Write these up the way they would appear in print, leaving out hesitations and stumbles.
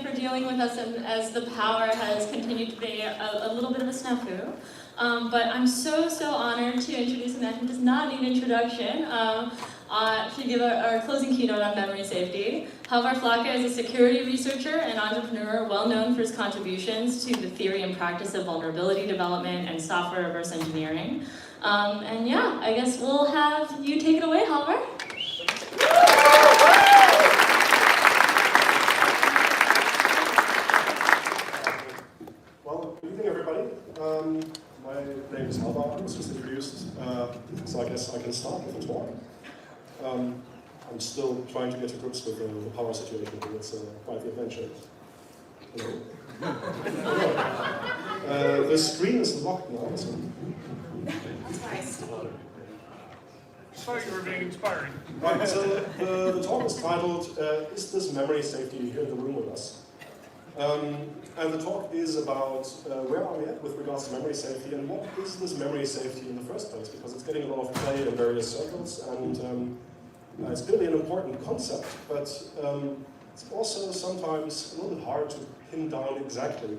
for dealing with us as the power has continued to be a little bit of a snafu. But I'm so honored to introduce a man who does not need introduction. To give our closing keynote on memory safety. Halvar Flake is a security researcher and entrepreneur well known for his contributions to the theory and practice of vulnerability development and software reverse engineering. And yeah, I guess we'll have you take it away, Halvar. Well, good evening, everybody. My name is Halvar. I was just introduced, so I guess I can start with the talk. I'm still trying to get to grips with the power situation. It's quite the adventure. The screen is locked now. So. That's nice. I thought you were being inspiring. Right, so the talk is titled, Is This Memory Safety Here in the Room with Us? And the talk is about where are we at with regards to memory safety and what is this memory safety in the first place, because it's getting a lot of play in various circles and it's clearly an important concept, but it's also sometimes a little bit hard to pin down exactly.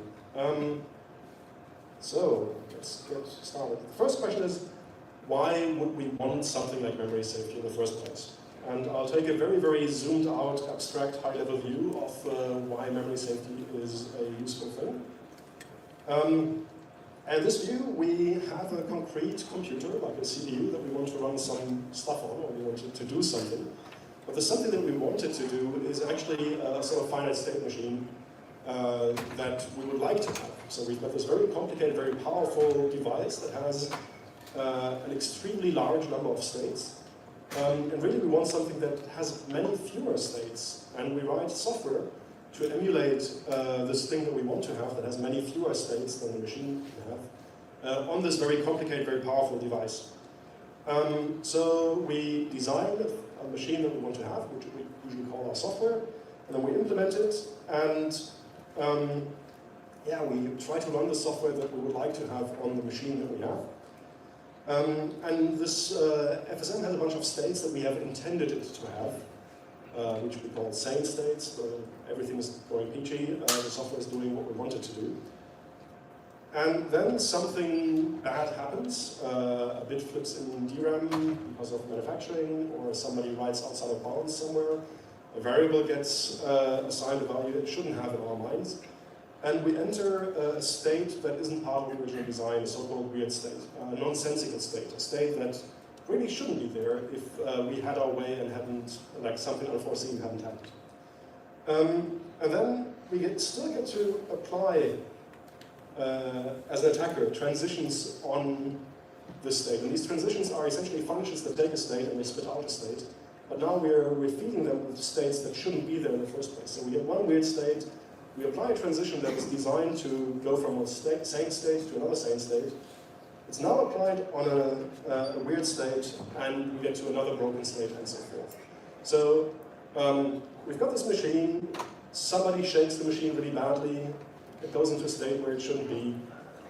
So let's get started. The first question is, why would we want something like memory safety in the first place? And I'll take a very zoomed out, abstract, high-level view of why memory safety is a useful thing. And this view, we have a concrete computer, like a CPU, that we want to run some stuff on, or we want to do something. But the something that we wanted to do is actually a sort of finite state machine that we would like to have. So we've got this very complicated, very powerful device that has an extremely large number of states. And really we want something that has many fewer states, and we write software to emulate this thing that we want to have that has many fewer states than the machine can have on this very complicated, very powerful device. So we design a machine that we want to have, which we usually call our software, and then we implement it, and yeah, we try to run the software that we would like to have on the machine that we have. And this FSM has a bunch of states that we have intended it to have, which we call sane states, where everything is going peachy, the software is doing what we want it to do. And then something bad happens, a bit flips in DRAM because of manufacturing, or somebody writes outside of bounds somewhere, a variable gets assigned a value it shouldn't have in our minds. And we enter a state that isn't part of the original design, a so-called weird state, a nonsensical state, a state that really shouldn't be there if we had our way and hadn't, like something unforeseen hadn't happened. And then we still get to apply, as an attacker, transitions on this state. And these transitions are essentially functions that take a state and they spit out a state. But now we're feeding them with states that shouldn't be there in the first place. So we get one weird state. We apply a transition that is designed to go from a sane state to another sane state. It's now applied on a weird state, and we get to another broken state, and so forth. So we've got this machine, somebody shakes the machine really badly, it goes into a state where it shouldn't be,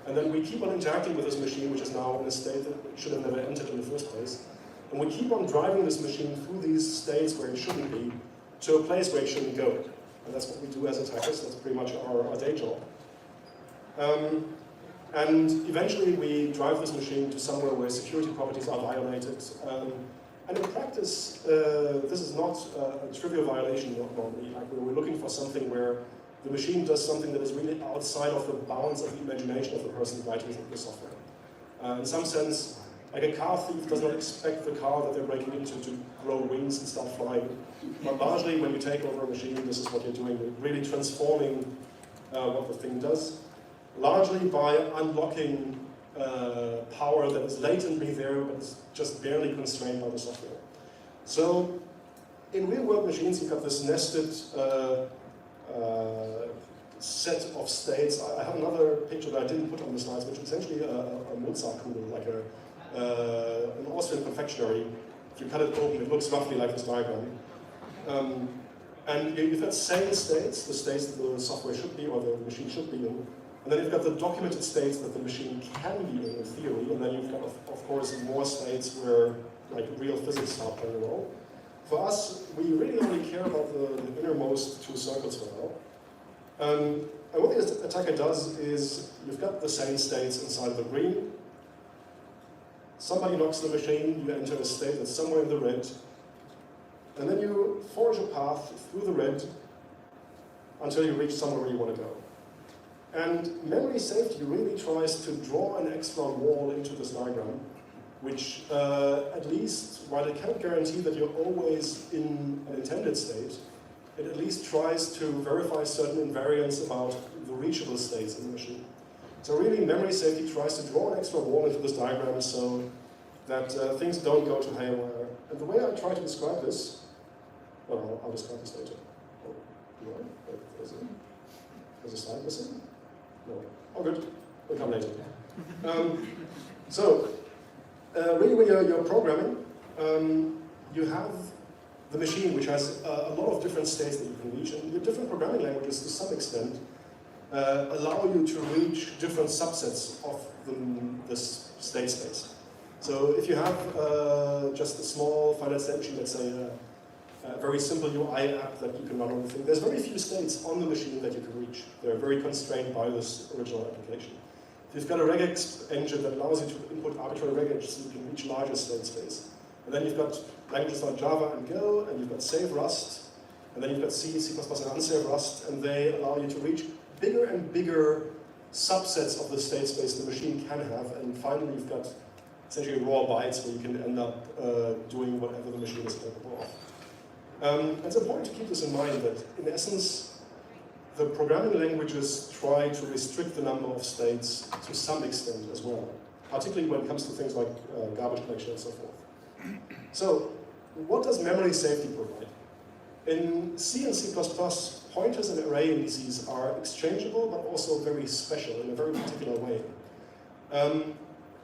and then we keep on interacting with this machine, which is now in a state that it should have never entered in the first place. And we keep on driving this machine through these states where it shouldn't be, to a place where it shouldn't go. And that's what we do as attackers, that's pretty much our day job. And eventually we drive this machine to somewhere where security properties are violated. And in practice, this is not a trivial violation normally. Like we're looking for something where the machine does something that is really outside of the bounds of the imagination of the person writing the software. In some sense, like a car thief does not expect the car that they're breaking into to grow wings and start flying. But largely, when you take over a machine, this is what you're doing. You're really transforming what the thing does, largely by unlocking power that is latently there, but is just barely constrained by the software. So, in real-world machines, you've got this nested set of states. I have another picture that I didn't put on the slides, which is essentially a Mozartkugel, like an Austrian confectionery. If you cut it open, it looks roughly like this diagram. And you've got sane states, the states that the software should be, or the machine should be in. And then you've got the documented states that the machine can be in theory. And then you've got, of course, more states where like real physics start playing a role. For us, we really only care about the innermost two circles for And what the attacker does is, you've got the same states inside the green. Somebody knocks the machine, you enter a state that's somewhere in the red, and then you forge a path through the red until you reach somewhere where you want to go. And memory safety really tries to draw an extra wall into this diagram, which at least, while it can't guarantee that you're always in an intended state, it at least tries to verify certain invariants about the reachable states in the machine. So really, memory safety tries to draw an extra wall into this diagram so that things don't go to haywire. And the way I try to describe this, well, I'll describe this later. Oh, do I? There's a slide missing? No. Oh, good. We'll come later. Really, when you're programming, you have the machine, which has a lot of different states that you can reach, and your different programming languages, to some extent, allow you to reach different subsets of the state space. So if you have just a small finite state machine, let's say a very simple UI app that you can run on the thing, there's very few states on the machine that you can reach. They're very constrained by this original application. If you've got a regex engine that allows you to input arbitrary regex, so you can reach larger state space. And then you've got languages like Java and Go, and you've got safe Rust, and then you've got C, C++, and unsafe Rust, and they allow you to reach bigger and bigger subsets of the state space the machine can have, and finally you've got essentially raw bytes where you can end up doing whatever the machine is capable of. It's important to keep this in mind that, in essence, the programming languages try to restrict the number of states to some extent as well, particularly when it comes to things like garbage collection and so forth. So, what does memory safety provide? In C and C++, pointers and array indices are exchangeable, but also very special in a very particular way.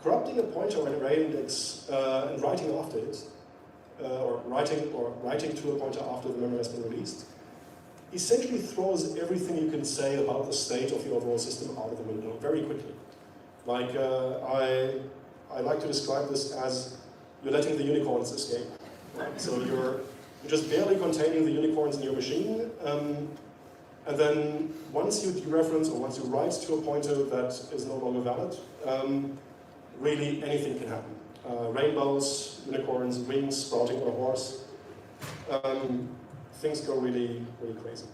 Corrupting a pointer or an array index and writing after it, or writing to a pointer after the memory has been released, essentially throws everything you can say about the state of the overall system out of the window very quickly. Like, I like to describe this as you're letting the unicorns escape. Right? So you're just barely containing the unicorns in your machine, and then once you dereference or once you write to a pointer that is no longer valid, really anything can happen. Rainbows, unicorns, wings sprouting on a horse. Things go really, really crazy.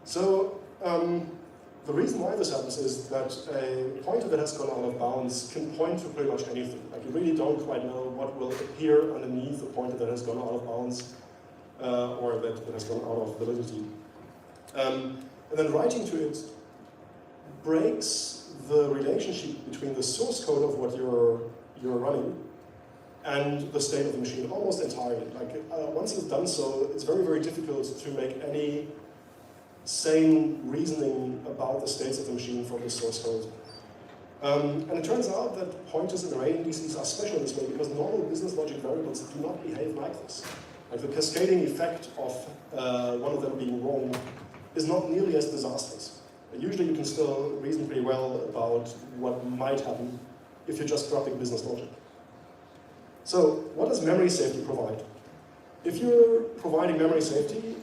So the reason why this happens is that a pointer that has gone out of bounds can point to pretty much anything. Like, you really don't quite know what will appear underneath a pointer that has gone out of bounds or that has gone out of validity. And then writing to it breaks the relationship between the source code of what you're running and the state of the machine almost entirely. Like, once you've done so, it's very, very difficult to make any sane reasoning about the states of the machine from the source code. And it turns out that pointers and array indices are special in this way because normal business logic variables do not behave like this. Like, the cascading effect of one of them being wrong is not nearly as disastrous. Usually you can still reason pretty well about what might happen if you're just corrupting business logic. So, what does memory safety provide? If you're providing memory safety,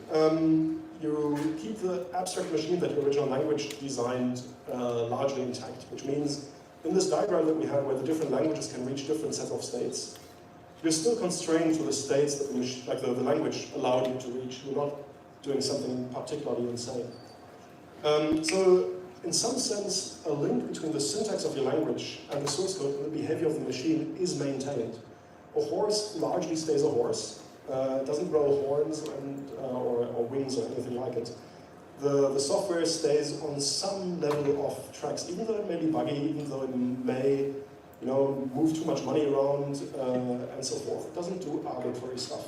you keep the abstract machine that your original language designed largely intact, which means in this diagram that we have where the different languages can reach different sets of states, you're still constrained to the states that the language allowed you to reach. You're not doing something particularly insane. So, in some sense, a link between the syntax of your language and the source code and the behavior of the machine is maintained. A horse largely stays a horse. It doesn't grow horns or wings or anything like it. The software stays on some level of tracks, even though it may be buggy, even though it may move too much money around, and so forth. It doesn't do arbitrary stuff.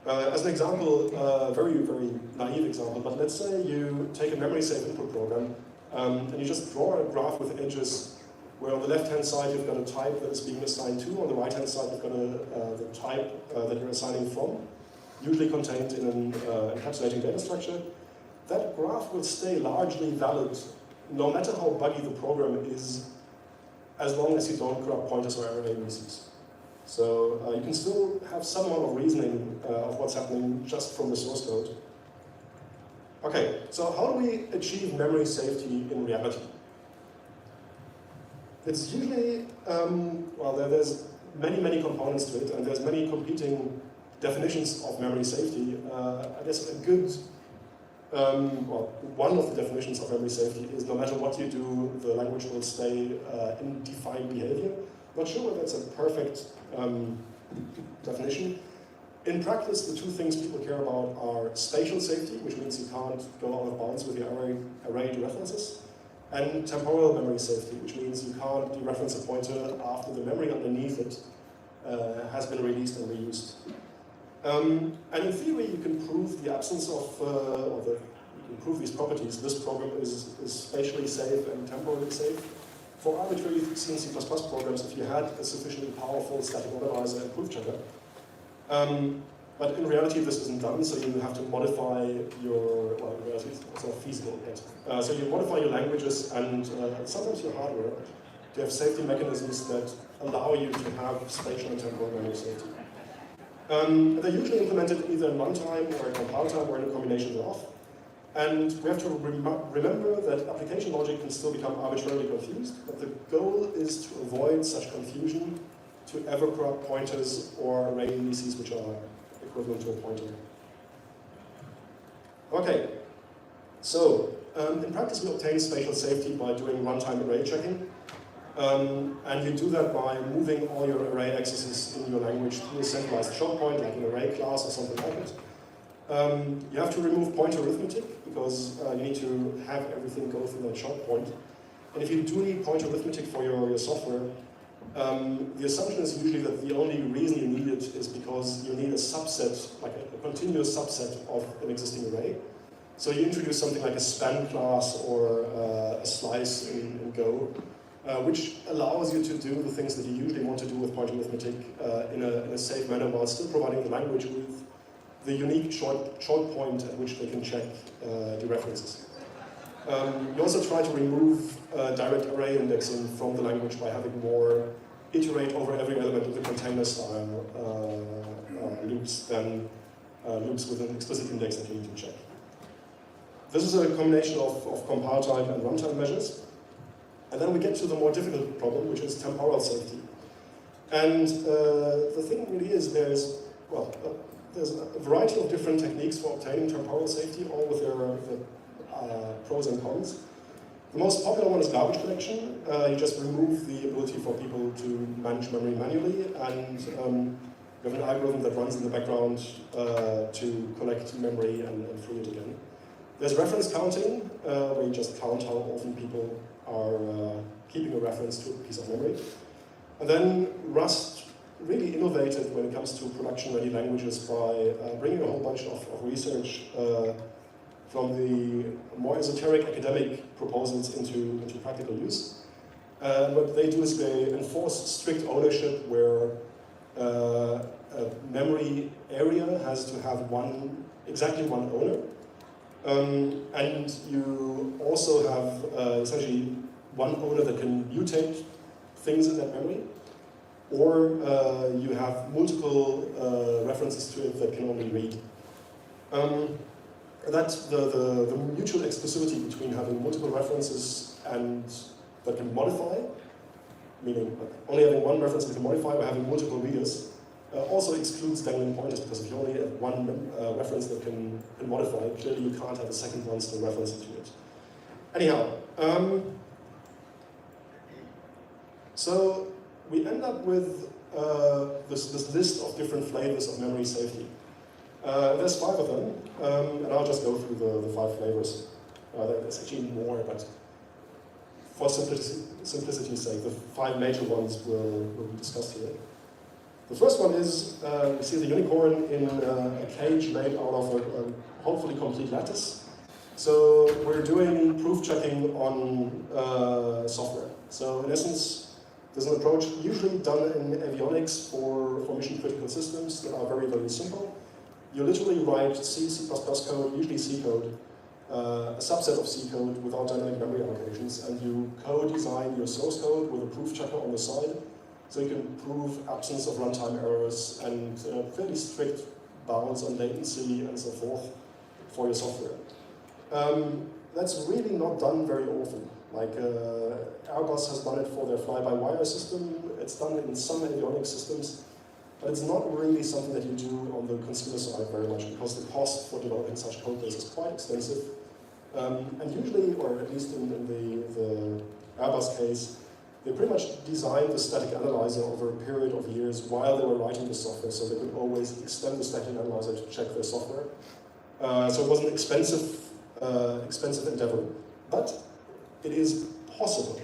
As an example, very, very naive example, but let's say you take a memory safe input program and you just draw a graph with edges where on the left-hand side you've got a type that is being assigned to, on the right-hand side you've got the type that you're assigning from, usually contained in an encapsulating data structure. That graph will stay largely valid no matter how buggy the program is, as long as you don't corrupt pointers or array indices. So you can still have some amount of reasoning of what's happening just from the source code. Okay, so how do we achieve memory safety in reality? It's usually, well, there's many components to it, and there's many competing definitions of memory safety. I guess a good, well, one of the definitions of memory safety is no matter what you do, the language will stay in defined behavior. Not sure whether that's a perfect definition. In practice, the two things people care about are spatial safety, which means you can't go out of bounds with your array dereferences, and temporal memory safety, which means you can't dereference a pointer after the memory underneath it has been released and reused. And in theory, you can prove the absence of, you can prove these properties. This program is spatially safe and temporally safe. For arbitrary C and C++ programs, if you had a sufficiently powerful static organizer and proof checker, but in reality, this isn't done, so you have to modify your, well, in reality, it's not feasible yet. So you modify your languages and sometimes your hardware to have safety mechanisms that allow you to have spatial and temporal memory safety. They're usually implemented either in runtime or in compile time or in a combination thereof. And we have to remember that application logic can still become arbitrarily confused, but the goal is to avoid such confusion to ever corrupt pointers or array indices which are equivalent to a pointer. Okay, so in practice we obtain spatial safety by doing runtime array checking. And you do that by moving all your array accesses in your language to a centralized short point, like an array class or something like it. You have to remove pointer arithmetic, because you need to have everything go through that short point. And if you do need pointer arithmetic for your software, the assumption is usually that the only reason you need it is because you need a subset, like a continuous subset of an existing array. So you introduce something like a span class or a slice in Go, which allows you to do the things that you usually want to do with pointer arithmetic in a safe manner while still providing the language with the unique short point at which they can check dereferences. You also try to remove direct array indexing from the language by having more iterate over every element of the container style loops than loops with an explicit index that you need to check. This is a combination of compile time and runtime measures. And then we get to the more difficult problem, which is temporal safety. And the thing really is there's a variety of different techniques for obtaining temporal safety, all with their pros and cons. The most popular one is garbage collection. You just remove the ability for people to manage memory manually, and you have an algorithm that runs in the background to collect memory and free it again. There's reference counting, where you just count how often people are keeping a reference to a piece of memory. And then Rust really innovated when it comes to production-ready languages by bringing a whole bunch of research from the more esoteric academic proposals into practical use. What they do is they enforce strict ownership where a memory area has to have exactly one owner. And you also have essentially one owner that can mutate things in that memory, or you have multiple references to it that can only read. The mutual exclusivity between having multiple references and that can modify, meaning only having one reference that can modify or having multiple readers, also excludes dangling pointers, because if you only have one reference that can modify, clearly you can't have a second one still referencing to it. Anyhow, so we end up with this list of different flavors of memory safety. There's 5 of them, and I'll just go through the 5 flavors. There's actually more, but for simplicity's sake, the 5 major ones will be discussed here. The first one is, you see the unicorn in a cage made out of a hopefully complete lattice. So we're doing proof checking on software. So in essence, there's an approach usually done in avionics for mission critical systems that are very, very simple. You literally write C, C++ code, usually C code, a subset of C code without dynamic memory allocations, and you co-design your source code with a proof checker on the side, so you can prove absence of runtime errors and fairly strict bounds on latency and so forth for your software. That's really not done very often. Like Airbus has done it for their fly-by-wire system, it's done in some avionics systems, but it's not really something that you do on the consumer side very much because the cost for developing such code base is quite extensive. And usually, or at least in the Airbus case, they pretty much designed the static analyzer over a period of years while they were writing the software, so they could always extend the static analyzer to check their software. So it was an expensive endeavor, but it is possible.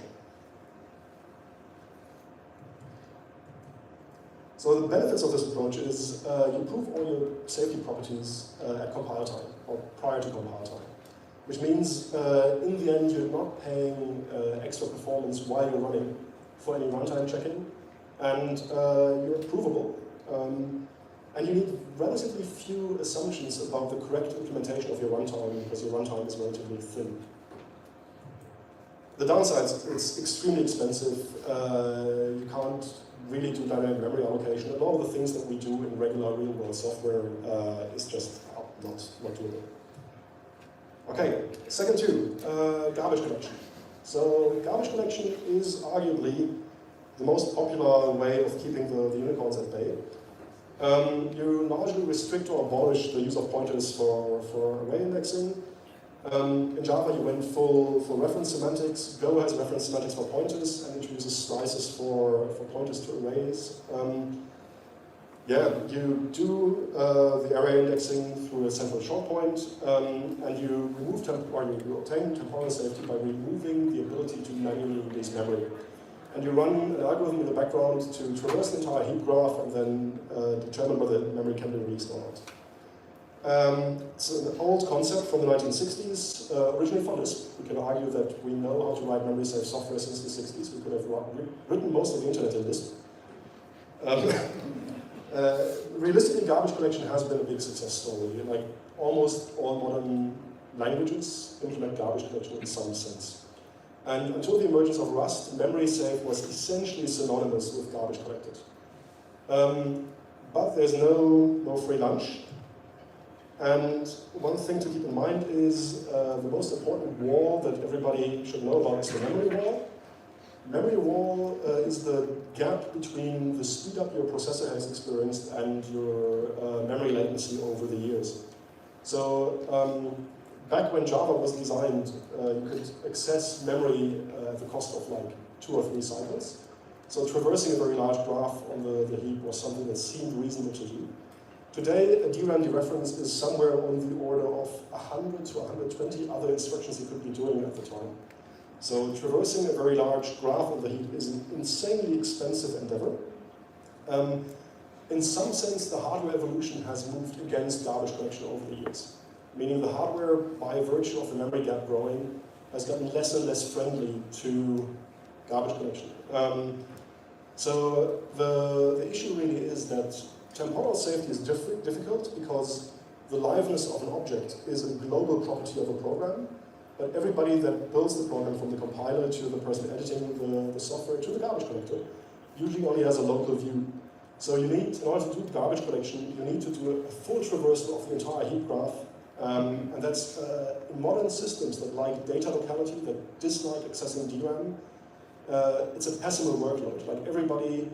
So the benefits of this approach is you prove all your safety properties at compile time, or prior to compile time. Which means, in the end, you're not paying extra performance while you're running for any runtime checking, and you're provable. And you need relatively few assumptions about the correct implementation of your runtime, because your runtime is relatively thin. The downsides, it's extremely expensive. You can't really do dynamic memory allocation. A lot of the things that we do in regular real-world software is just not doable. Okay, second two, garbage collection. So garbage collection is arguably the most popular way of keeping the unicorns at bay. You largely restrict or abolish the use of pointers for array indexing. In Java, you went full reference semantics. Go has reference semantics for pointers and introduces slices for pointers to arrays. You do the array indexing through a central short point, and you remove you obtain temporal safety by removing the ability to manually release memory. And you run an algorithm in the background to traverse the entire heap graph and then determine whether memory can be released or not. It's an old concept from the 1960s, originally for Lisp. We can argue that we know how to write memory-safe software since the 60s. We could have written most of the internet in Lisp. Realistically, garbage collection has been a big success story. Like almost all modern languages implement garbage collection in some sense. And until the emergence of Rust, memory safe was essentially synonymous with garbage collected. But there's no free lunch. And one thing to keep in mind is the most important wall that everybody should know about is the memory wall. Memory wall is the gap between the speed up your processor has experienced and your memory latency over the years. So back when Java was designed, you could access memory at the cost of like 2 or 3 cycles. So traversing a very large graph on the heap was something that seemed reasonable to do. Today, a DRAM dereference is somewhere on the order of 100 to 120 other instructions you could be doing at the time. So traversing a very large graph on the heap is an insanely expensive endeavor. In some sense, the hardware evolution has moved against garbage collection over the years. Meaning the hardware, by virtue of the memory gap growing, has gotten less and less friendly to garbage collection. So the issue really is that temporal safety is difficult because the liveness of an object is a global property of a program, but everybody that builds the program, from the compiler to the person editing the software to the garbage collector, usually only has a local view. So you need, in order to do garbage collection, you need to do a full traversal of the entire heap graph. And that's in modern systems that like data locality, that dislike accessing DRAM, it's a pessimal workload. Like everybody,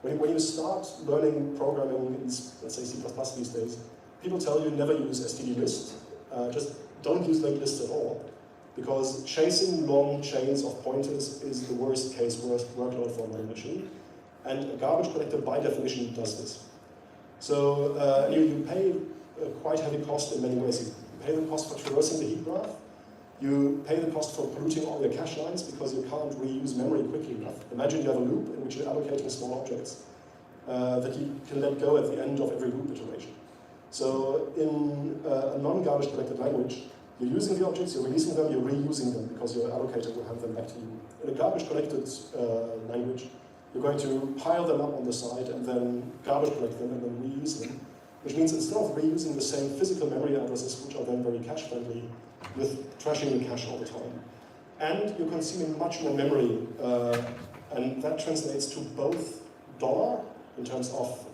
when you start learning programming in, let's say, C++ these days, people tell you never use stdlist, just don't use linked lists at all, because chasing long chains of pointers is the worst workload for a modern machine, and a garbage collector by definition does this. So you pay a quite heavy cost in many ways. You pay the cost for traversing the heap graph, you pay the cost for polluting all your cache lines because you can't reuse memory quickly enough. Imagine you have a loop in which you're allocating small objects that you can let go at the end of every loop iteration. So in a non-garbage collected language, you're using the objects, you're releasing them, you're reusing them because your allocator will hand them back to you. In a garbage collected language, you're going to pile them up on the side and then garbage collect them and then reuse them, which means instead of reusing the same physical memory addresses, which are then very cache friendly, with trashing the cache all the time. And you're consuming much more memory, and that translates to both dollar, in terms of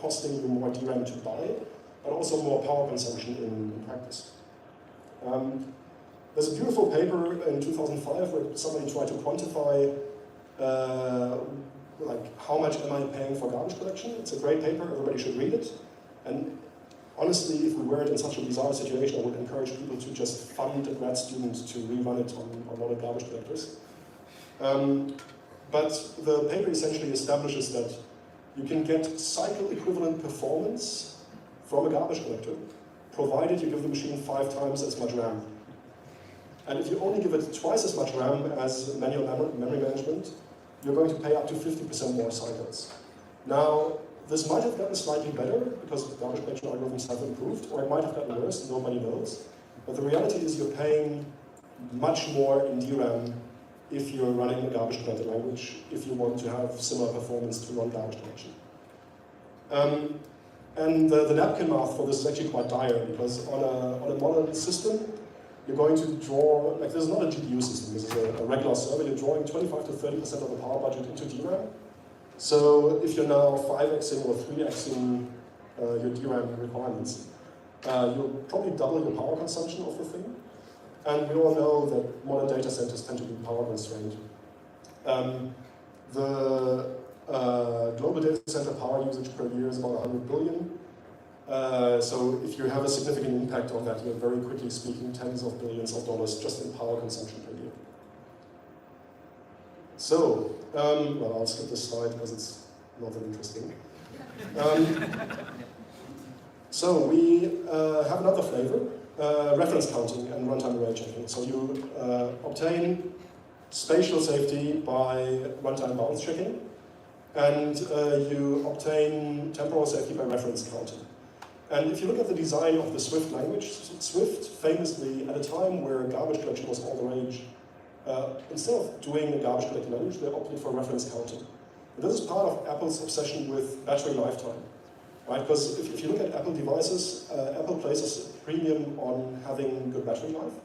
costing you more DRAM to buy, but also more power consumption in practice. There's a beautiful paper in 2005 where somebody tried to quantify like how much am I paying for garbage collection. It's a great paper, everybody should read it. And honestly, if we weren't in such a bizarre situation, I would encourage people to just fund a grad student to rerun it on a lot of garbage collectors. But the paper essentially establishes that you can get cycle equivalent performance from a garbage collector, provided you give the machine 5 times as much RAM. And if you only give it twice as much RAM as manual memory management, you're going to pay up to 50% more cycles. Now, this might have gotten slightly better because garbage collection algorithms have improved, or it might have gotten worse, nobody knows. But the reality is you're paying much more in DRAM if you're running a garbage collector language, if you want to have similar performance to run garbage collection. And the napkin math for this is actually quite dire, because on a modern system, you're going to draw, like this is not a GPU system, this is a regular server, you're drawing 25 to 30% of the power budget into DRAM. So if you're now 5xing or 3xing your DRAM requirements, you'll probably double your power consumption of the thing. And we all know that modern data centers tend to be power constrained. The global data center power usage per year is about 100 billion. So if you have a significant impact on that, you're very quickly speaking tens of billions of dollars just in power consumption per year. So, well, I'll skip this slide because it's not that interesting. So we have another flavor, reference counting and runtime array checking. So you obtain spatial safety by runtime bounds checking, and you obtain temporal safety by reference counting. And if you look at the design of the Swift language, Swift famously, at a time where garbage collection was all the rage, instead of doing a garbage collecting language, they opted for reference counting. And this is part of Apple's obsession with battery lifetime, right? Because if you look at Apple devices, Apple places a premium on having good battery life.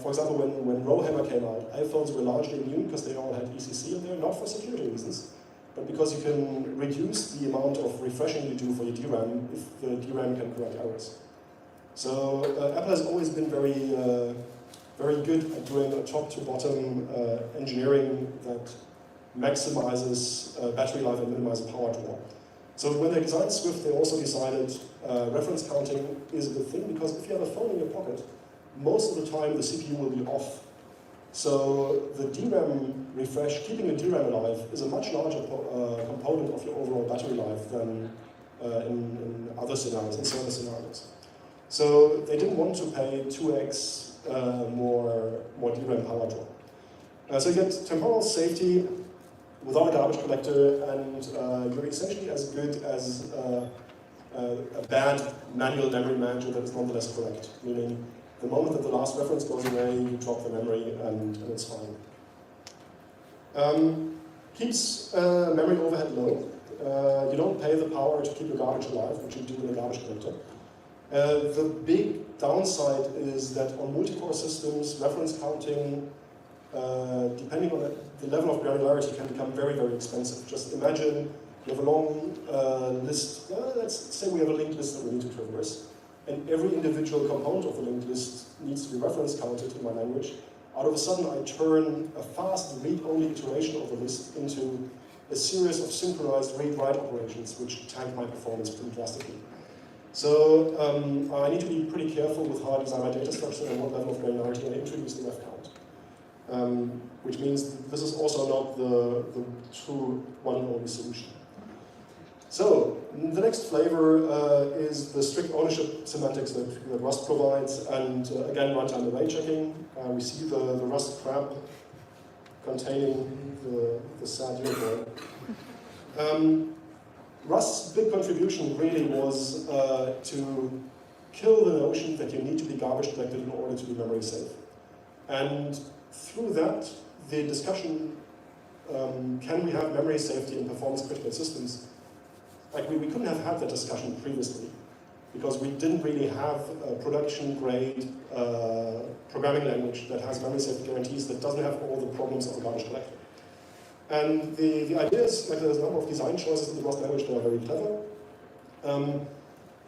For example, when Rowhammer came out, iPhones were largely immune because they all had ECC in there, not for security reasons, but because you can reduce the amount of refreshing you do for your DRAM if the DRAM can correct errors. So Apple has always been very good at doing a top-to-bottom engineering that maximizes battery life and minimizes power draw. So when they designed Swift, they also decided reference counting is a good thing, because if you have a phone in your pocket, most of the time the CPU will be off. So the DRAM refresh, keeping the DRAM alive, is a much larger component of your overall battery life than in other scenarios, in server scenarios. So they didn't want to pay 2x more DRAM power draw. So you get temporal safety without a garbage collector, and you're essentially as good as a bad manual memory manager that is nonetheless correct, meaning the moment that the last reference goes away, you drop the memory and it's fine. Keeps memory overhead low. You don't pay the power to keep your garbage alive, which you do in a garbage collector. The big downside is that on multi-core systems, reference counting, depending on the level of granularity, can become very, very expensive. Just imagine you have a long list. Let's say we have a linked list that we need to traverse, and every individual component of the linked list needs to be reference counted in my language. Out of a sudden, I turn a fast read-only iteration of the list into a series of synchronized read-write operations, which tank my performance pretty drastically. So I need to be pretty careful with how I design my data structure and what level of granularity I introduce the ref count. Which means this is also not the true one and only solution. So the next flavor is the strict ownership semantics that Rust provides, and again, runtime array checking. We see the Rust crab containing the sad unicorn. Rust's big contribution really was to kill the notion that you need to be garbage collected in order to be memory safe. And through that, the discussion, can we have memory safety in performance critical systems? Like we couldn't have had that discussion previously, because we didn't really have a production-grade programming language that has memory safety guarantees, that doesn't have all the problems of a garbage collector. And the idea is, like, there's a number of design choices in the Rust language that are very clever.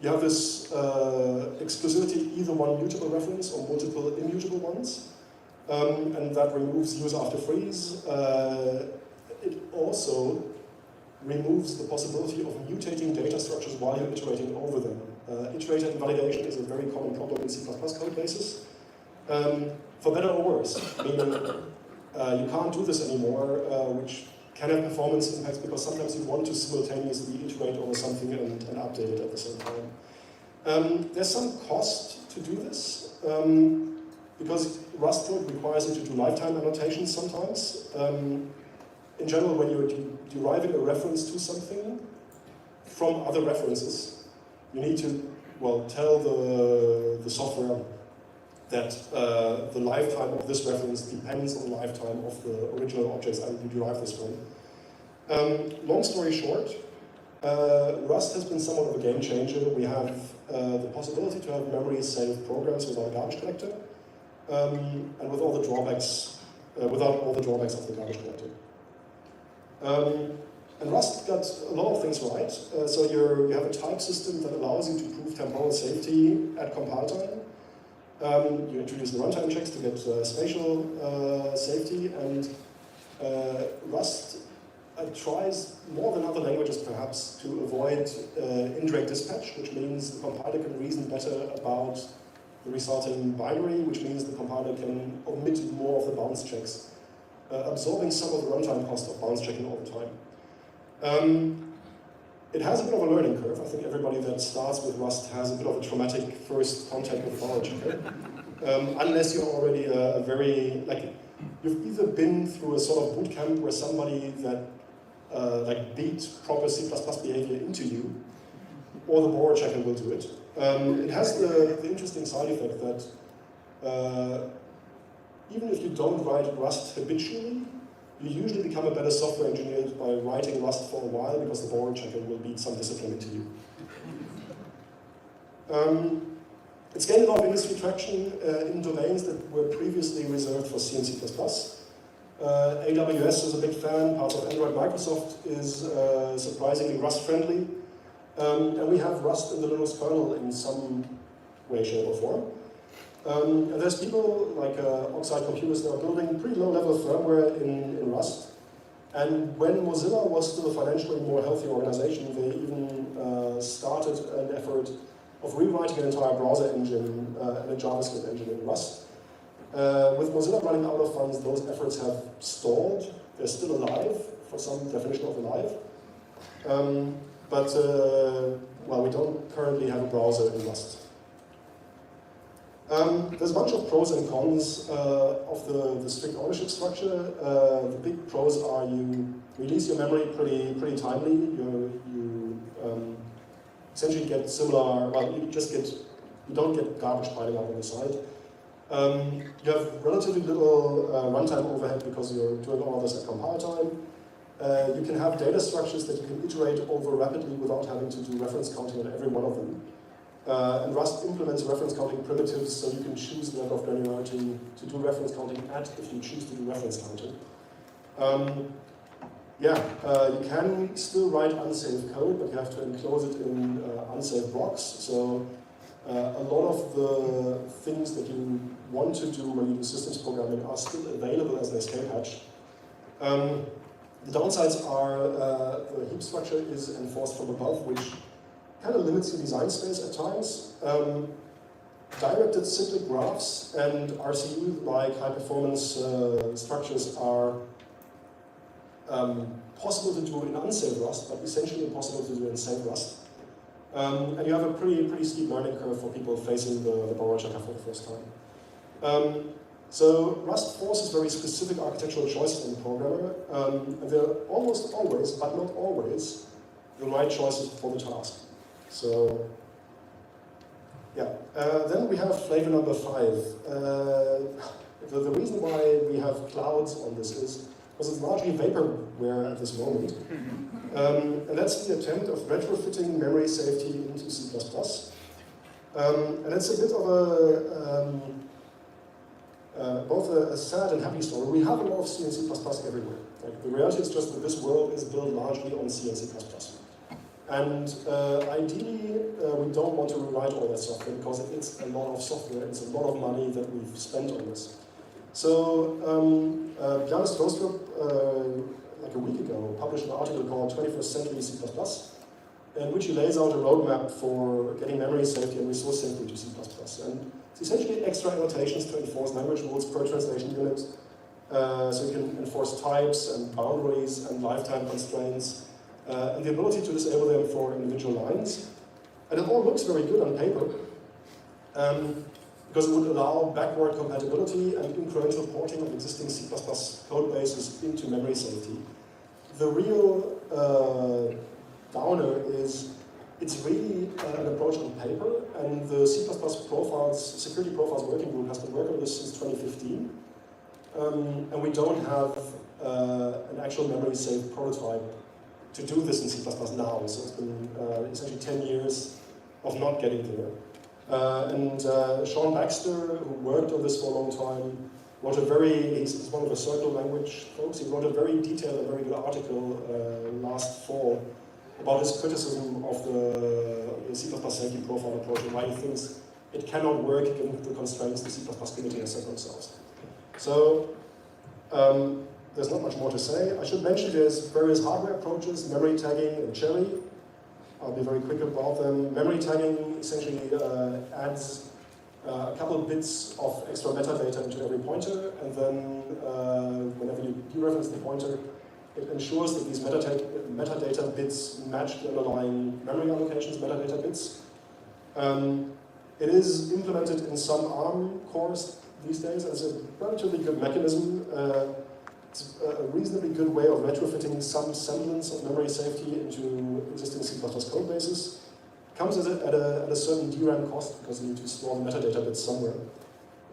You have this exclusivity, either one mutable reference or multiple immutable ones, and that removes use after freeze. It also removes the possibility of mutating data structures while you're iterating over them. Iterated invalidation is a very common problem in C++ code bases. For better or worse, meaning you can't do this anymore, which can have performance impacts because sometimes you want to simultaneously iterate over something and update it at the same time. There's some cost to do this, because Rust code requires you to do lifetime annotations sometimes. In general, when you're deriving a reference to something from other references, you need to, well, tell the software that the lifetime of this reference depends on the lifetime of the original objects I will derive this from. Long story short, Rust has been somewhat of a game changer. We have the possibility to have memory-saved programs without a garbage collector, and with all the drawbacks, without all the drawbacks of the garbage collector. And Rust got a lot of things right. So you have a type system that allows you to prove temporal safety at compile time. You introduce the runtime checks to get spatial safety, and Rust tries more than other languages perhaps to avoid indirect dispatch, which means the compiler can reason better about the resulting binary, which means the compiler can omit more of the bounce checks, absorbing some of the runtime cost of bounce checking all the time. It has a bit of a learning curve. I think everybody that starts with Rust has a bit of a traumatic first contact with power checker. Unless you're already a very, like, you've either been through a sort of boot camp where somebody that beat proper C++ behavior into you, or the borrow checker will do it. It has the interesting side effect that even if you don't write Rust habitually, you usually become a better software engineer by writing Rust for a while, because the borrow checker will beat some discipline into you. It's gained a lot of industry traction in domains that were previously reserved for C and C++. AWS is a big fan, parts of Android. Microsoft is surprisingly Rust-friendly. And we have Rust in the Linux kernel in some way, shape, or form. And there's people like Oxide Computers that are building pretty low-level firmware in Rust. And when Mozilla was still a financially more healthy organization, they even started an effort of rewriting an entire browser engine and a JavaScript engine in Rust. With Mozilla running out of funds, those efforts have stalled. They're still alive, for some definition of alive. Well, we don't currently have a browser in Rust. There's a bunch of pros and cons of the strict ownership structure. The big pros are you release your memory pretty timely. You essentially get similar, well, you don't get garbage piling up on the side. You have relatively little runtime overhead because you're doing all of this at compile time. You can have data structures that you can iterate over rapidly without having to do reference counting on every one of them. And Rust implements reference counting primitives, so you can choose the level of granularity to do reference counting at if you choose to do reference counting. You can still write unsafe code, but you have to enclose it in unsafe blocks. So a lot of the things that you want to do when you do systems programming are still available as an escape hatch. The downsides are the heap structure is enforced from above, which kind of limits your design space at times. Directed cyclic graphs and RCU-like high-performance structures are possible to do in unsafe Rust, but essentially impossible to do in safe Rust. And you have a pretty steep learning curve for people facing the borrow checker for the first time. So Rust forces very specific architectural choices on the programmer, and they're almost always, but not always, the right choices for the task. So, yeah. Then we have flavor number 5. The reason why we have clouds on this is because it's largely vaporware at this moment. And that's the attempt of retrofitting memory safety into C++. And it's a bit of both a sad and happy story. We have a lot of C and C++ everywhere. Like, the reality is just that this world is built largely on C and C++. And ideally, we don't want to rewrite all that software because it's a lot of software, it's a lot of money that we've spent on this. So, Bjarne Strostrup, like a week ago, published an article called 21st Century C++, in which he lays out a roadmap for getting memory safety and resource safety to C++. And it's essentially extra annotations to enforce language rules per translation unit, so you can enforce types and boundaries and lifetime constraints, and the ability to disable them for individual lines. And it all looks very good on paper, because it would allow backward compatibility and incremental porting of existing C++ code bases into memory safety. The real downer is it's really an approach on paper, and the C++ profiles, security profiles working group has been working on this since 2015, and we don't have an actual memory safe prototype to do this in C++ now, so it's been essentially 10 years of not getting there. And Sean Baxter, who worked on this for a long time, wrote a he's one of the Circle language folks, he wrote a very detailed and very good article last fall about his criticism of the C++ safety profile approach and why he thinks it cannot work given the constraints the C++ community has set themselves. So, there's not much more to say. I should mention there's various hardware approaches, memory tagging and Cherry. I'll be very quick about them. Memory tagging essentially adds a couple of bits of extra metadata into every pointer, and then whenever you dereference the pointer, it ensures that these metadata bits match the underlying memory allocations, metadata bits. It is implemented in some ARM cores these days as a relatively good mechanism. It's a reasonably good way of retrofitting some semblance of memory safety into existing C++ code bases. Comes at a certain DRAM cost because you need to store the metadata bits somewhere.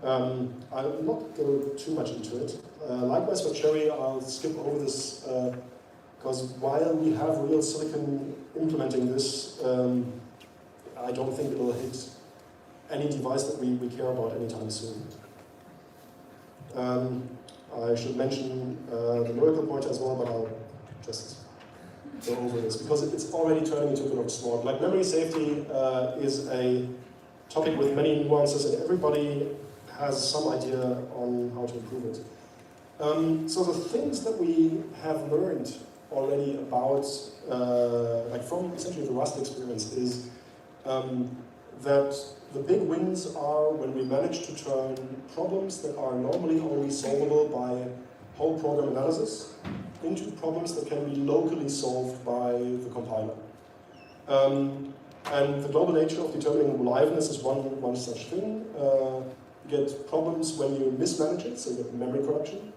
I'll not go too much into it. Likewise for Cherry, I'll skip over this because while we have real silicon implementing this, I don't think it'll hit any device that we care about anytime soon. I should mention the miracle pointer as well, but I'll just go over this because it's already turning into a bit of a slog. Like memory safety is a topic with many nuances, and everybody has some idea on how to improve it. So the things that we have learned already about, like from essentially the Rust experience, is that the big wins are when we manage to turn problems that are normally only solvable by whole program analysis into problems that can be locally solved by the compiler. And the global nature of determining liveness is one such thing. You get problems when you mismanage it, so you get memory corruption,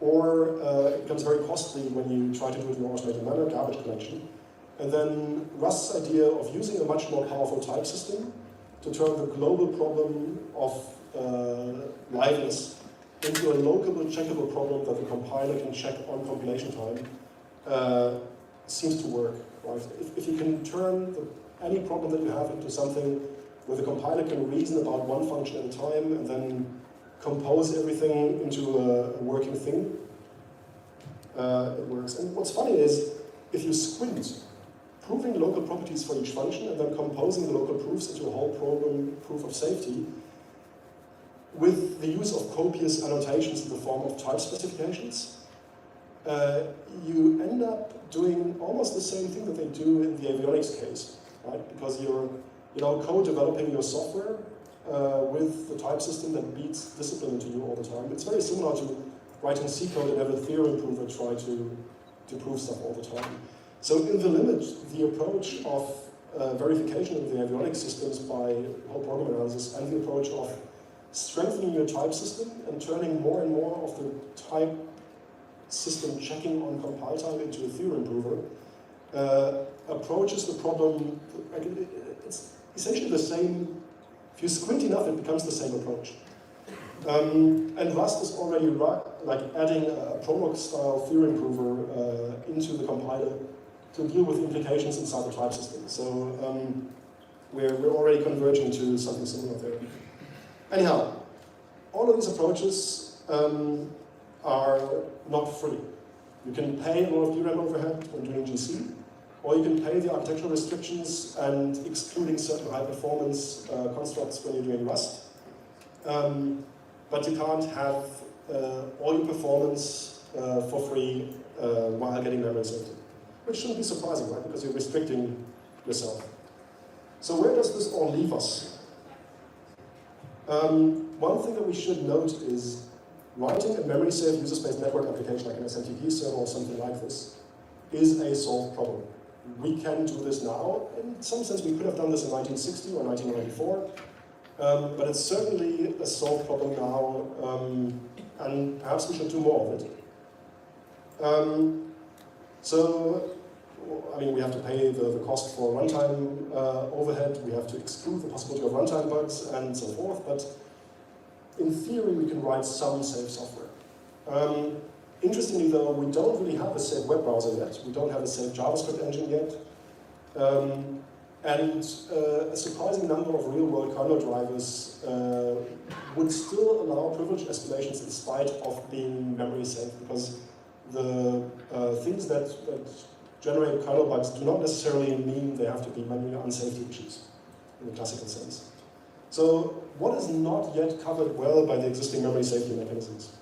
or it becomes very costly when you try to do it in an automated manner, garbage collection. And then Rust's idea of using a much more powerful type system to turn the global problem of liveness into a locally checkable problem that the compiler can check on compilation time seems to work. Right? If you can turn any problem that you have into something where the compiler can reason about one function at a time and then compose everything into a working thing, it works. And what's funny is, if you squint, proving local properties for each function and then composing the local proofs into a whole program proof of safety with the use of copious annotations in the form of type specifications, you end up doing almost the same thing that they do in the avionics case, right? Because you're co-developing your software with the type system that beats discipline into you all the time. It's very similar to writing C code and have a theorem prover try to prove stuff all the time. So in the limit, the approach of verification in the avionics systems by whole program analysis and the approach of strengthening your type system and turning more and more of the type system checking on compile time into a theorem prover approaches the problem. It's essentially the same. If you squint enough, it becomes the same approach. And Rust is already adding a Prolog-style theorem prover into the compiler to deal with implications inside the type system. So we're already converging to something similar there. Anyhow, all of these approaches are not free. You can pay a lot of DRAM overhead when doing GC, or you can pay the architectural restrictions and excluding certain high performance constructs when you're doing Rust. But you can't have all your performance for free while getting memory safety. Which shouldn't be surprising, right? Because you're restricting yourself. So where does this all leave us? One thing that we should note is writing a memory-safe user-space network application like an SMTP server or something like this is a solved problem. We can do this now. In some sense, we could have done this in 1960 or 1994, but it's certainly a solved problem now, and perhaps we should do more of it. So, I mean, we have to pay the cost for runtime overhead, we have to exclude the possibility of runtime bugs, and so forth, but in theory, we can write some safe software. Interestingly, though, we don't really have a safe web browser yet. We don't have a safe JavaScript engine yet. And a surprising number of real-world kernel drivers would still allow privilege escalations in spite of being memory safe, because the things that generate kernel bugs do not necessarily mean they have to be memory unsafety issues in the classical sense. So what is not yet covered well by the existing memory safety mechanisms?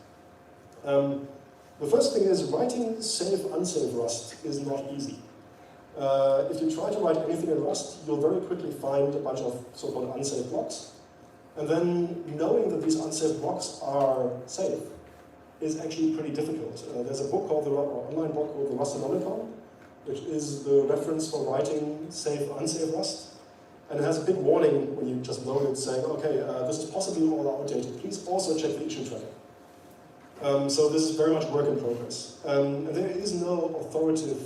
The first thing is writing safe, unsafe Rust is not easy. If you try to write anything in Rust, you'll very quickly find a bunch of so-called unsafe blocks. And then knowing that these unsafe blocks are safe is actually pretty difficult. There's a book called online book called the Rustonomicon, which is the reference for writing safe, unsafe Rust. And it has a big warning when you just load it saying, okay, this is possibly all outdated. Please also check the issue tracker. So this is very much work in progress. And there is no authoritative,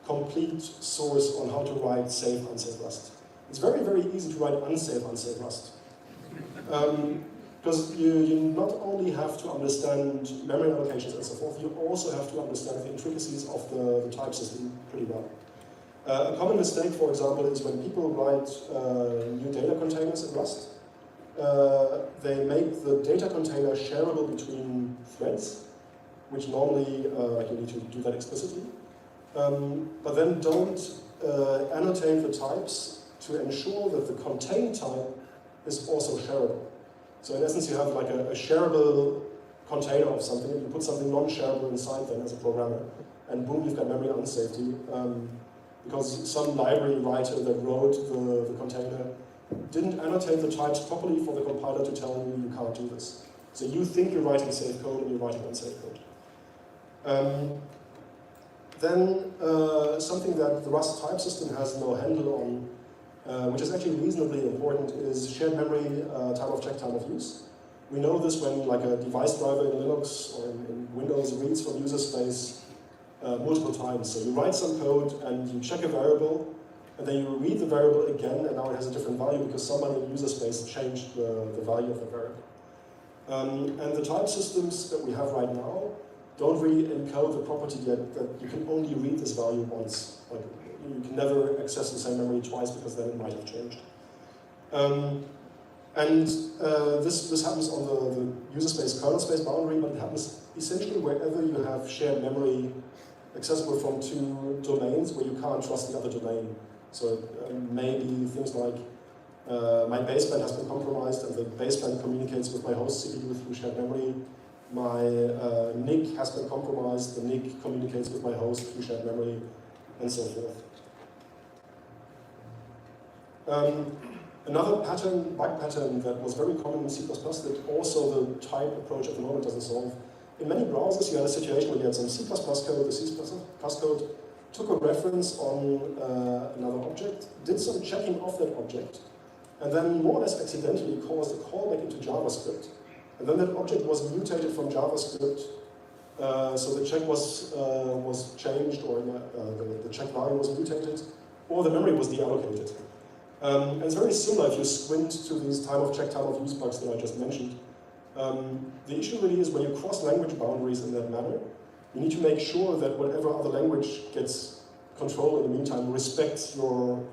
complete source on how to write safe, unsafe Rust. It's very, very easy to write unsafe Rust. Because you not only have to understand memory allocations and so forth, you also have to understand the intricacies of the type system pretty well. A common mistake, for example, is when people write new data containers in Rust, they make the data container shareable between threads, which normally you need to do that explicitly, but then don't annotate the types to ensure that the contain type is also shareable. So in essence, you have like a shareable container of something, and you put something non-shareable inside then as a programmer, and boom, you've got memory unsafety. Because some library writer that wrote the container didn't annotate the types properly for the compiler to tell you you can't do this. So you think you're writing safe code and you're writing unsafe code. Then something that the Rust type system has no handle on, which is actually reasonably important, is shared memory time of check, time of use. We know this when like a device driver in Linux or in Windows reads from user space multiple times. So you write some code and you check a variable, and then you read the variable again, and now it has a different value because somebody in user space changed the value of the variable. And the type systems that we have right now don't really encode the property yet that you can only read this value once. Like, you can never access the same memory twice because then it might have changed. This happens on the user space kernel space boundary, but it happens essentially wherever you have shared memory accessible from two domains where you can't trust the other domain. So maybe things like my baseband has been compromised and the baseband communicates with my host CPU through shared memory. My NIC has been compromised, the NIC communicates with my host through shared memory, and so forth. Another bug pattern that was very common in C++ that also the type approach at the moment doesn't solve. In many browsers, you had a situation where you had some C++ code, the C++ code took a reference on another object, did some checking of that object, and then more or less accidentally caused a callback into JavaScript. And then that object was mutated from JavaScript, so the check was changed, or the check value was mutated, or the memory was deallocated. And it's very similar if you squint to these time of check, time of use bugs that I just mentioned. The issue really is when you cross language boundaries in that manner, you need to make sure that whatever other language gets control in the meantime respects your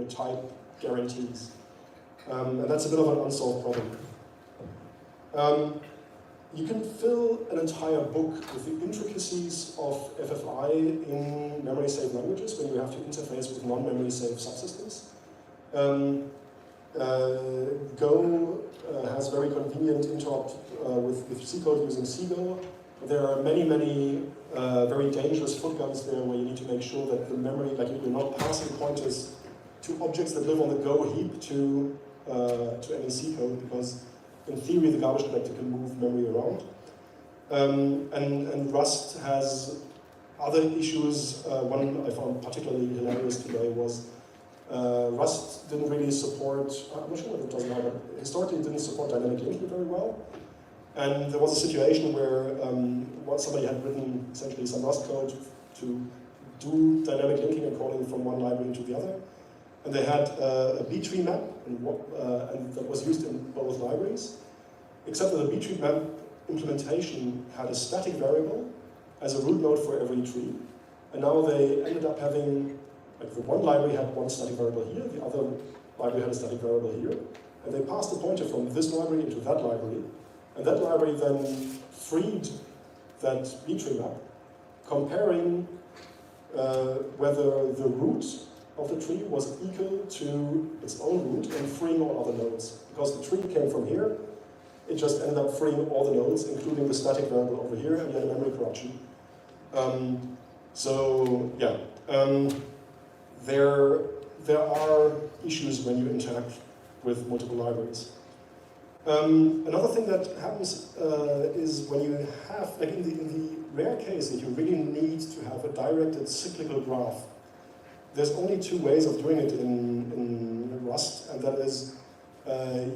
type guarantees. And that's a bit of an unsolved problem. you can fill an entire book with the intricacies of FFI in memory-safe languages when you have to interface with non-memory safe subsystems. Go has very convenient interop with C code using CGO. There are many very dangerous footguns there where you need to make sure that the memory, like you're not passing pointers to objects that live on the Go heap to any C code, because in theory the garbage collector can move memory around. And Rust has other issues. One I found particularly hilarious today was Rust didn't really support, I'm not sure what it does now, but historically it didn't support dynamic linking very well. And there was a situation where somebody had written essentially some Rust code to do dynamic linking and calling from one library to the other. And they had a B-tree map, and that was used in both libraries, except that the B-tree map implementation had a static variable as a root node for every tree. And now they ended up having, like the one library had one static variable here, the other library had a static variable here, and they passed the pointer from this library into that library, and that library then freed that B-tree map, comparing whether the root of the tree was equal to its own root and freeing all other nodes. Because the tree came from here, it just ended up freeing all the nodes, including the static variable over here, and you had a memory corruption. There are issues when you interact with multiple libraries. Another thing that happens is when you have, like in the rare case that you really need to have a directed cyclical graph, there's only two ways of doing it in Rust, and that is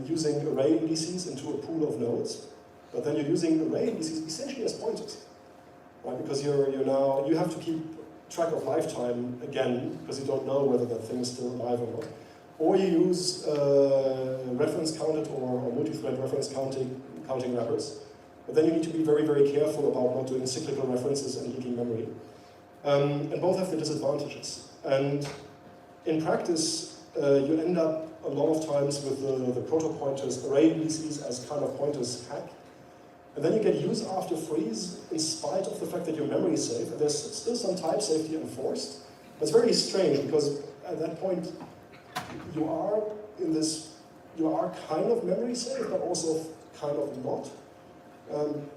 using array indices into a pool of nodes. But then you're using array indices essentially as pointers, right? Because you have to keep track of lifetime again, because you don't know whether that thing is still alive or not. Or you use reference counted or multi-thread reference counting wrappers. But then you need to be very, very careful about not doing cyclical references and leaking memory. And both have their disadvantages. And in practice, you end up a lot of times with the proto-pointers, array indices as kind of pointers hack. And then you get use after freeze in spite of the fact that your memory is safe. And there's still some type safety enforced. But it's very strange because at that point, you are kind of memory safe, but also kind of not.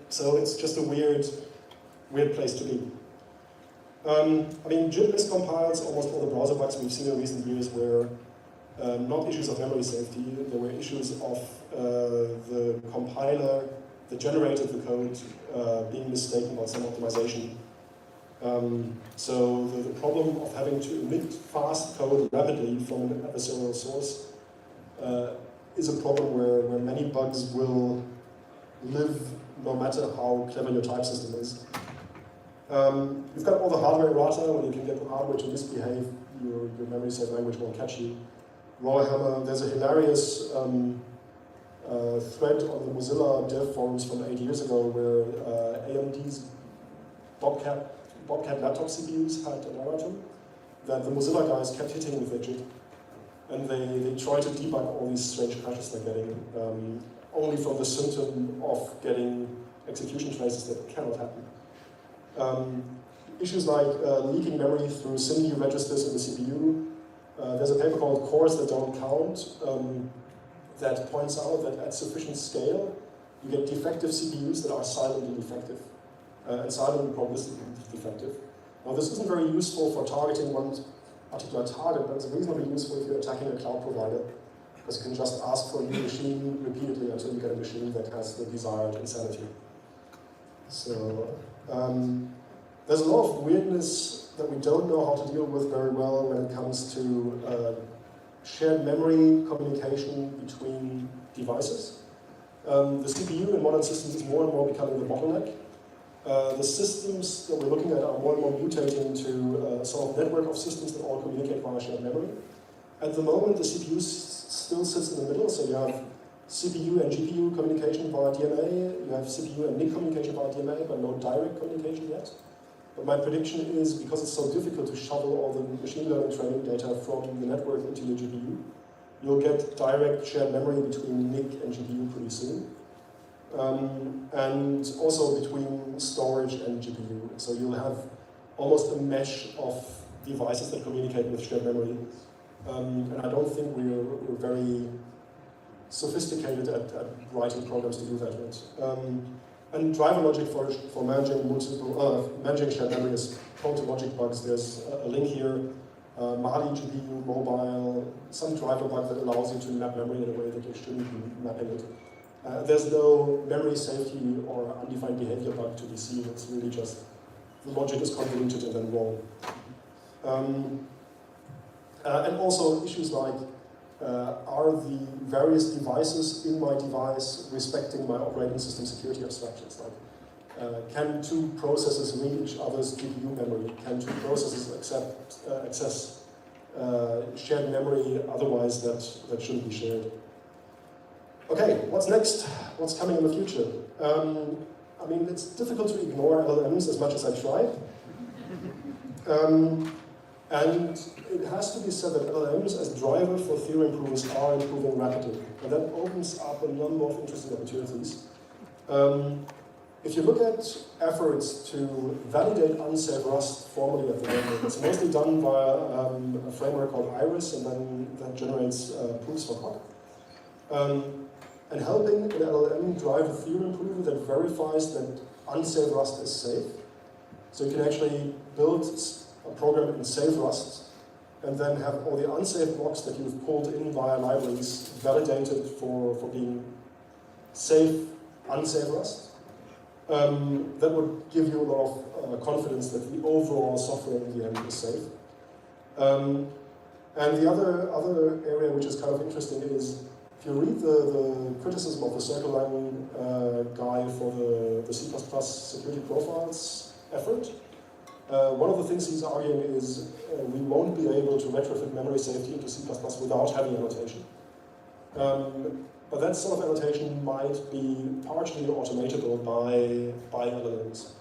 So it's just a weird place to be. I mean, Git miscompiles almost all the browser bugs we've seen in recent years were not issues of memory safety, there were issues of the compiler that generated the code being mistaken about some optimization. So the problem of having to emit fast code rapidly from an adversarial source is a problem where many bugs will live no matter how clever your type system is. You've got all the hardware errata, when you can get the hardware to misbehave, your memory safe language won't catch you. Rawhammer, there's a hilarious thread on the Mozilla dev forums from 8 years ago where AMD's Bobcat laptop CPUs had an errata that the Mozilla guys kept hitting with their JIT. And they tried to debug all these strange crashes they're getting, only from the symptom of getting execution traces that cannot happen. Issues like leaking memory through SIMD registers in the CPU. There's a paper called Cores That Don't Count that points out that at sufficient scale, you get defective CPUs that are silently defective and silently probabilistically defective. Now this isn't very useful for targeting one particular target, but it's reasonably useful if you're attacking a cloud provider, because you can just ask for a new machine repeatedly until you get a machine that has the desired insanity. So there's a lot of weirdness that we don't know how to deal with very well when it comes to shared memory communication between devices. The CPU in modern systems is more and more becoming the bottleneck. The systems that we're looking at are more and more mutating to a sort of network of systems that all communicate via shared memory. At the moment, the CPU still sits in the middle, so you have CPU and GPU communication via DMA, you have CPU and NIC communication via DMA, but no direct communication yet. But my prediction is, because it's so difficult to shovel all the machine learning training data from the network into your GPU, you'll get direct shared memory between NIC and GPU pretty soon. and also between storage and GPU. So you'll have almost a mesh of devices that communicate with shared memory. And I don't think we're very sophisticated at writing programs to do that yet. And driver logic for managing shared memory is prone to logic bugs. There's a link here. Mali, GPU, mobile, some driver bug that allows you to map memory in a way that you shouldn't be mapping it. There's no memory safety or undefined behavior bug to be seen. It's really just the logic is convoluted and then wrong. And also issues like, are the various devices in my device respecting my operating system security abstractions? Like, can two processes read each other's GPU memory? Can two processes access shared memory otherwise that shouldn't be shared? Okay, what's next? What's coming in the future? I mean, it's difficult to ignore LLMs as much as I try. And it has to be said that LLMs as driver for theory improvers are improving rapidly. And that opens up a number of interesting opportunities. If you look at efforts to validate unsafe Rust formally at the moment, it's mostly done via a framework called Iris, and then that generates proofs for Coq. And helping an LLM drive a theory improver that verifies that unsafe Rust is safe. So you can actually build a program in safe Rust, and then have all the unsafe blocks that you've pulled in via libraries validated for being safe, unsafe Rust. That would give you a lot of confidence that the overall software in the end is safe. And the other area which is kind of interesting is, if you read the criticism of the Circle-Lang guy for the C++ security profiles effort, one of the things he's arguing is we won't be able to retrofit memory safety into C++ without heavy annotation. But that sort of annotation might be partially automatable by LLMs.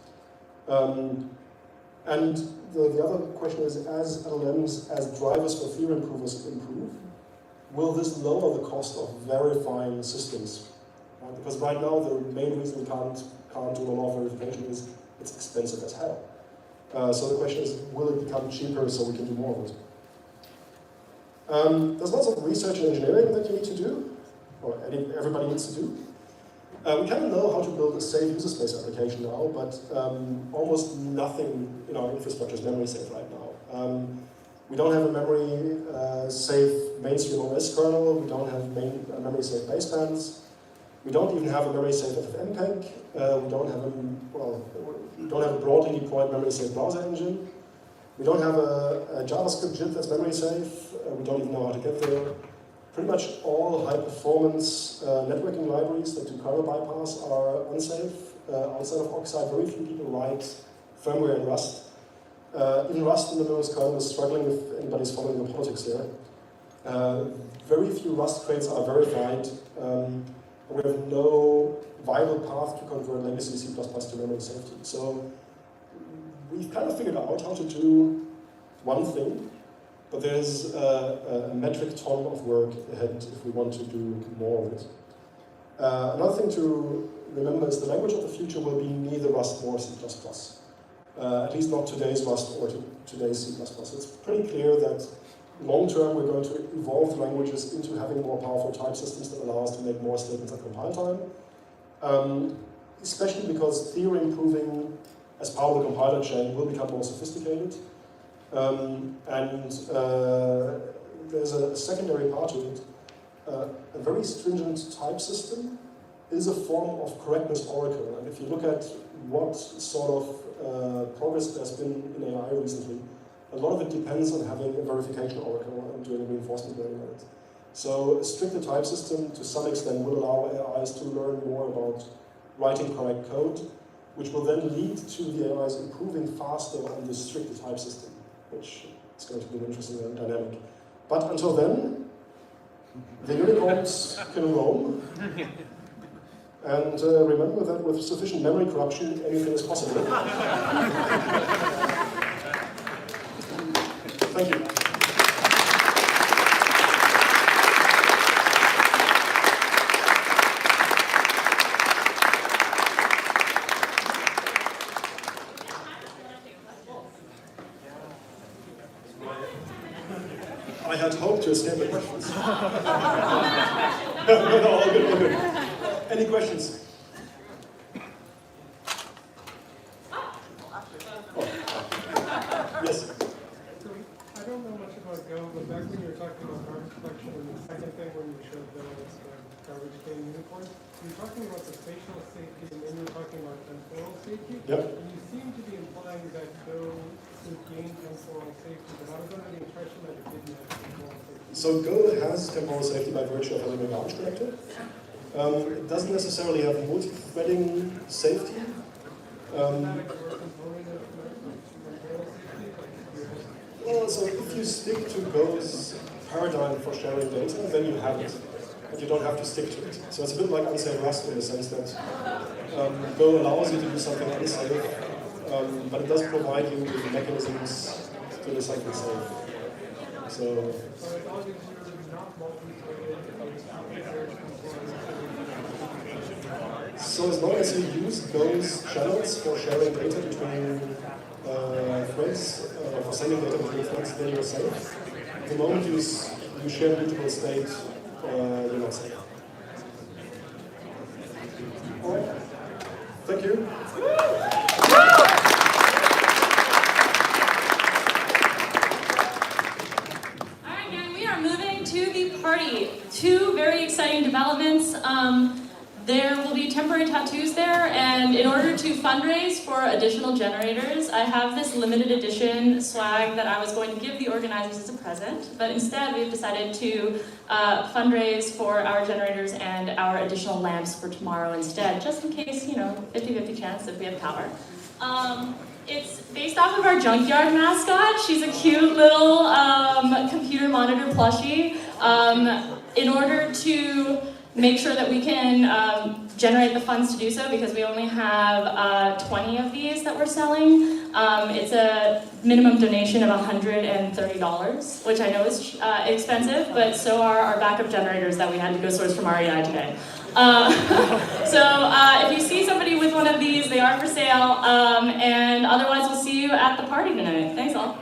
And the other question is, as LLMs, as drivers for theory improvers improve, will this lower the cost of verifying systems? Because right now the main reason we can't do a lot of verification is it's expensive as hell. So the question is, will it become cheaper so we can do more of it? There's lots of research and engineering that you need to do, or everybody needs to do. We kind of know how to build a safe user space application now, but almost nothing in our infrastructure is memory safe right now. We don't have a memory safe mainstream OS kernel, we don't have memory safe basebands, we don't even have a memory safe FFmpeg, we don't have a broadly deployed memory safe browser engine, we don't have a JavaScript JIT that's memory safe, we don't even know how to get there. Pretty much all high-performance networking libraries that do kernel bypass are unsafe. Outside of Oxide, very few people write firmware in Rust. In Rust, in the Linux kernel is struggling if anybody's following the politics here. Very few Rust crates are verified. We have no viable path to convert legacy C++ to memory safety. So we've kind of figured out how to do one thing, but there's a metric ton of work ahead if we want to do more of it. Another thing to remember is the language of the future will be neither Rust nor C++. At least not today's Rust or today's C++. It's pretty clear that long-term we're going to evolve the languages into having more powerful type systems that allow us to make more statements at compile time. Especially because theory improving as part of the compiler chain will become more sophisticated. There's a secondary part to it. A very stringent type system is a form of correctness oracle. And if you look at what sort of progress there's been in AI recently, a lot of it depends on having a verification oracle and doing reinforcement learning on it. So a stricter type system, to some extent, will allow AIs to learn more about writing correct code, which will then lead to the AIs improving faster on the stricter type system, which is going to be an interesting dynamic. But until then, the unicorns can roam. And remember that with sufficient memory corruption, anything is possible. Thank you. to escape the questions. No, all good, all good. Any questions? Yes. I don't know much about Go, but back when you were talking about garbage collection and the second thing when you showed the garbage can unicorn, you were talking about the spatial safety and then you were talking about temporal safety. Yep. And you seem to be implying that Go would gain temporal safety, but I was under the impression that it didn't have temporal safety. So Go has temporal safety by virtue of having a garbage collector. It doesn't necessarily have multi-threading safety. Well, so if you stick to Go's paradigm for sharing data, then you have it, but you don't have to stick to it. So it's a bit like unsafe Rust in the sense that Go allows you to do something unsafe, but it does provide you with mechanisms to do something safe. So as long as you use Go's channels for sharing data between threads, for sending data between threads, then you're safe. The moment you share mutable state, you're not safe. All right. Thank you. All right, gang, we are moving to the party. Two very exciting developments. There will be temporary tattoos there, and in order to fundraise for additional generators, I have this limited edition swag that I was going to give the organizers as a present, but instead we've decided to fundraise for our generators and our additional lamps for tomorrow instead, just in case, 50-50 chance if we have power. It's based off of our junkyard mascot. She's a cute little computer monitor plushie. In order to make sure that we can generate the funds to do so, because we only have 20 of these that we're selling. It's a minimum donation of $130, which I know is expensive, but so are our backup generators that we had to go source from REI today. If you see somebody with one of these, they are for sale, and otherwise we'll see you at the party tonight. Thanks all.